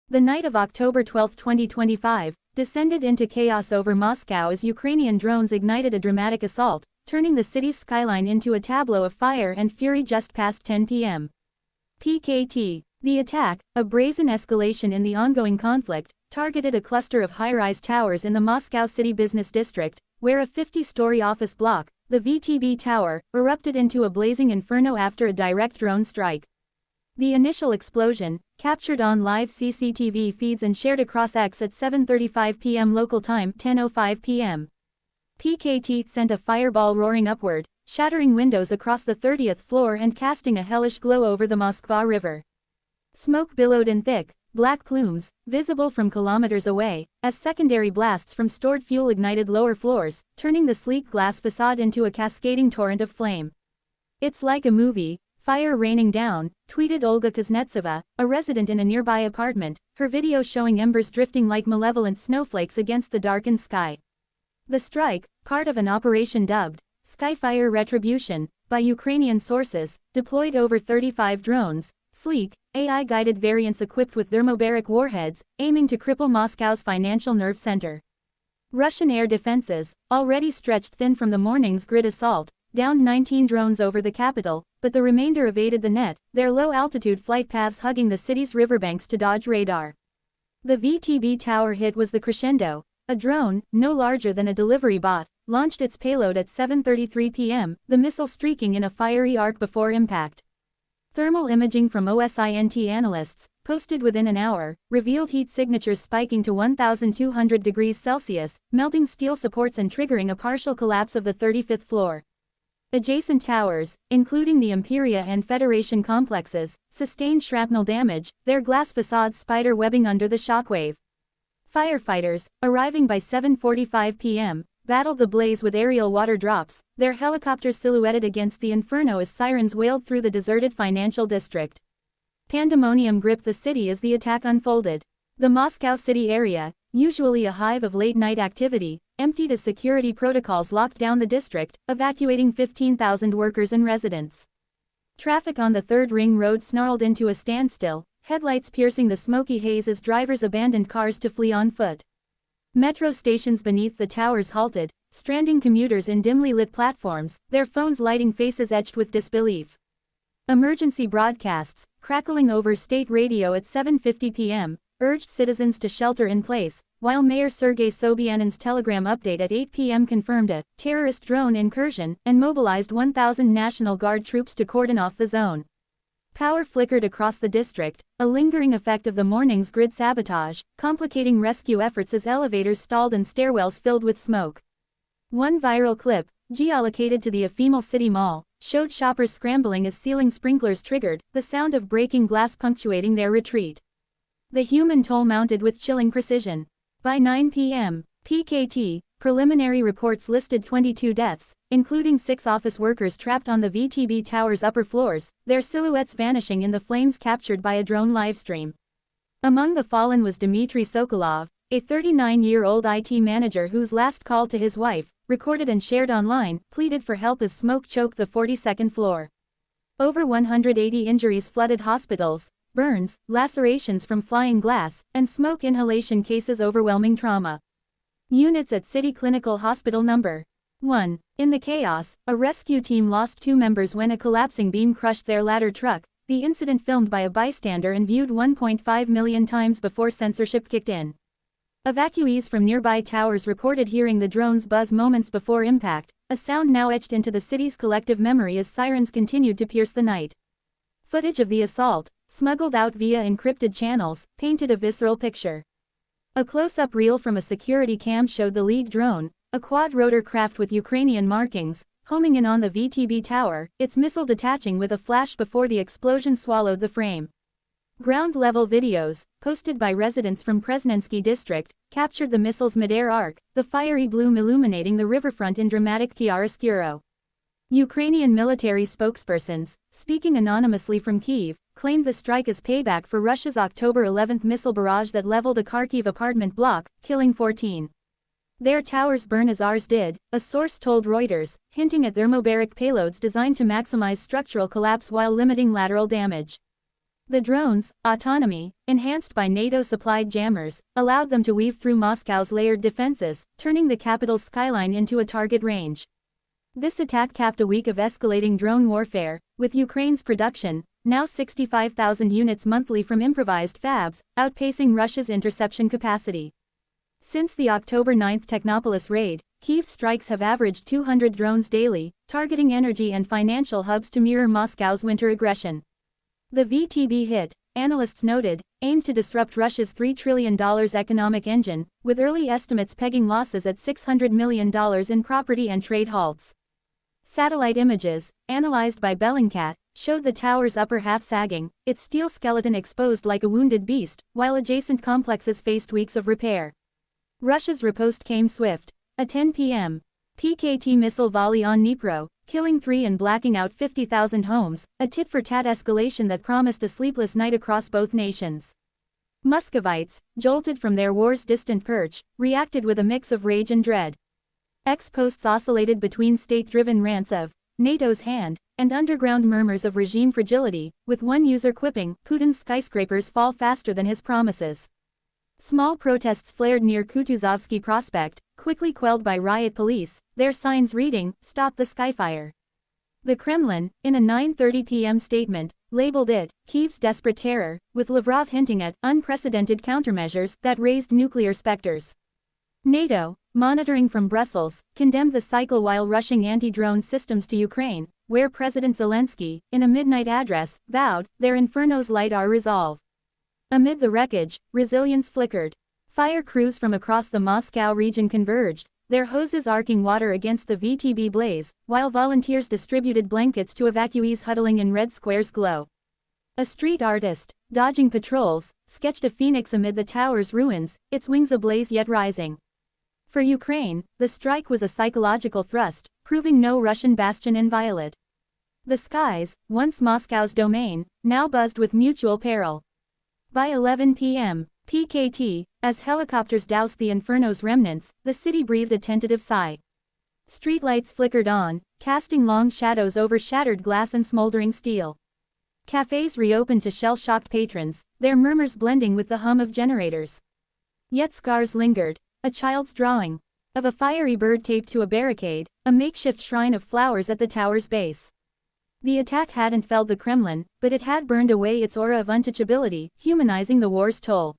The night of October 12, 2025, descended into chaos over Moscow as Ukrainian drones ignited a dramatic assault, turning the city's skyline into a tableau of fire and fury just past 10 p.m. PKT. The attack, a brazen escalation in the ongoing conflict, targeted a cluster of high-rise towers in the Moscow City Business District, where a 50-story office block, the VTB Tower, erupted into a blazing inferno after a direct drone strike. The initial explosion, captured on live CCTV feeds and shared across X at 7:35 p.m. local time, 10:05 p.m. PKT, sent a fireball roaring upward, shattering windows across the 30th floor and casting a hellish glow over the Moskva River. Smoke billowed in thick, black plumes, visible from kilometers away, as secondary blasts from stored fuel ignited lower floors, turning the sleek glass facade into a cascading torrent of flame. "It's like a movie, fire raining down," tweeted Olga Kuznetsova, a resident in a nearby apartment, her video showing embers drifting like malevolent snowflakes against the darkened sky. The strike, part of an operation dubbed Skyfire Retribution by Ukrainian sources, deployed over 35 drones, sleek, AI-guided variants equipped with thermobaric warheads, aiming to cripple Moscow's financial nerve center. Russian air defenses, already stretched thin from the morning's grid assault, downed 19 drones over the capital, but the remainder evaded the net, their low-altitude flight paths hugging the city's riverbanks to dodge radar. The VTB Tower hit was the crescendo. A drone, no larger than a delivery bot, launched its payload at 7:33 p.m., the missile streaking in a fiery arc before impact. Thermal imaging from OSINT analysts, posted within an hour, revealed heat signatures spiking to 1,200 degrees Celsius, melting steel supports and triggering a partial collapse of the 35th floor. Adjacent towers, including the Imperia and Federation complexes, sustained shrapnel damage, their glass facades spider webbing under the shockwave. Firefighters, arriving by 7:45 p.m., battled the blaze with aerial water drops, their helicopters silhouetted against the inferno as sirens wailed through the deserted financial district. Pandemonium gripped the city as the attack unfolded. The Moscow City area, usually a hive of late-night activity, emptied as security protocols locked down the district, evacuating 15,000 workers and residents. Traffic on the Third Ring Road snarled into a standstill, headlights piercing the smoky haze as drivers abandoned cars to flee on foot. Metro stations beneath the towers halted, stranding commuters in dimly lit platforms, their phones lighting faces etched with disbelief. Emergency broadcasts, crackling over state radio at 7:50 p.m., urged citizens to shelter in place, while Mayor Sergei Sobyanin's telegram update at 8 p.m. confirmed a terrorist drone incursion and mobilized 1,000 National Guard troops to cordon off the zone. Power flickered across the district, a lingering effect of the morning's grid sabotage, complicating rescue efforts as elevators stalled and stairwells filled with smoke. One viral clip, geolocated to the ephemeral city mall, showed shoppers scrambling as ceiling sprinklers triggered, the sound of breaking glass punctuating their retreat. The human toll mounted with chilling precision. By 9 p.m., PKT, preliminary reports listed 22 deaths, including 6 office workers trapped on the VTB Tower's upper floors, their silhouettes vanishing in the flames captured by a drone livestream. Among the fallen was Dmitry Sokolov, a 39-year-old IT manager whose last call to his wife, recorded and shared online, pleaded for help as smoke choked the 42nd floor. Over 180 injuries flooded hospitals, burns, lacerations from flying glass, and smoke inhalation cases overwhelming trauma. Units at City Clinical Hospital No. 1. In the chaos, a rescue team lost 2 members when a collapsing beam crushed their ladder truck, the incident filmed by a bystander and viewed 1.5 million times before censorship kicked in. Evacuees from nearby towers reported hearing the drone's buzz moments before impact, a sound now etched into the city's collective memory as sirens continued to pierce the night. Footage of the assault, smuggled out via encrypted channels, painted a visceral picture. A close-up reel from a security cam showed the lead drone, a quad-rotor craft with Ukrainian markings, homing in on the VTB tower, its missile detaching with a flash before the explosion swallowed the frame. Ground-level videos, posted by residents from Presnensky district, captured the missile's mid-air arc, the fiery bloom illuminating the riverfront in dramatic chiaroscuro. Ukrainian military spokespersons, speaking anonymously from Kyiv, claimed the strike as payback for Russia's October 11 missile barrage that leveled a Kharkiv apartment block, killing 14. "Their towers burn as ours did," a source told Reuters, hinting at thermobaric payloads designed to maximize structural collapse while limiting lateral damage. The drones' autonomy, enhanced by NATO-supplied jammers, allowed them to weave through Moscow's layered defenses, turning the capital's skyline into a target range. This attack capped a week of escalating drone warfare, with Ukraine's production, now 65,000 units monthly from improvised fabs, outpacing Russia's interception capacity. Since the October 9 Technopolis raid, Kyiv's strikes have averaged 200 drones daily, targeting energy and financial hubs to mirror Moscow's winter aggression. The VTB hit, analysts noted, aimed to disrupt Russia's $3 trillion economic engine, with early estimates pegging losses at $600 million in property and trade halts. Satellite images, analyzed by Bellingcat, showed the tower's upper half sagging, its steel skeleton exposed like a wounded beast, while adjacent complexes faced weeks of repair. Russia's riposte came swift. A 10 p.m. PKT missile volley on Dnipro, killing 3 and blacking out 50,000 homes, a tit-for-tat escalation that promised a sleepless night across both nations. Muscovites, jolted from their war's distant perch, reacted with a mix of rage and dread. Ex-posts oscillated between state-driven rants of NATO's hand and underground murmurs of regime fragility, with one user quipping, "Putin's skyscrapers fall faster than his promises." Small protests flared near Kutuzovsky Prospect, quickly quelled by riot police, their signs reading, "Stop the Skyfire." The Kremlin, in a 9:30 p.m. statement, labeled it Kyiv's desperate terror, with Lavrov hinting at unprecedented countermeasures that raised nuclear specters. NATO, monitoring from Brussels, condemned the cycle while rushing anti-drone systems to Ukraine, where President Zelensky, in a midnight address, vowed their Inferno's light our resolve. Amid the wreckage, resilience flickered. Fire crews from across the Moscow region converged, their hoses arcing water against the VTB blaze, while volunteers distributed blankets to evacuees huddling in red squares glow. A street artist, dodging patrols, sketched a phoenix amid the tower's ruins, its wings ablaze yet rising. For Ukraine, the strike was a psychological thrust, proving no Russian bastion inviolate. The skies, once Moscow's domain, now buzzed with mutual peril. By 11 p.m. PKT, as helicopters doused the Inferno's remnants, the city breathed a tentative sigh. Streetlights flickered on, casting long shadows over shattered glass and smoldering steel. Cafes reopened to shell-shocked patrons, their murmurs blending with the hum of generators. Yet scars lingered. A child's drawing of a fiery bird taped to a barricade, a makeshift shrine of flowers at the tower's base. The attack hadn't felled the Kremlin, but it had burned away its aura of untouchability, humanizing the war's toll.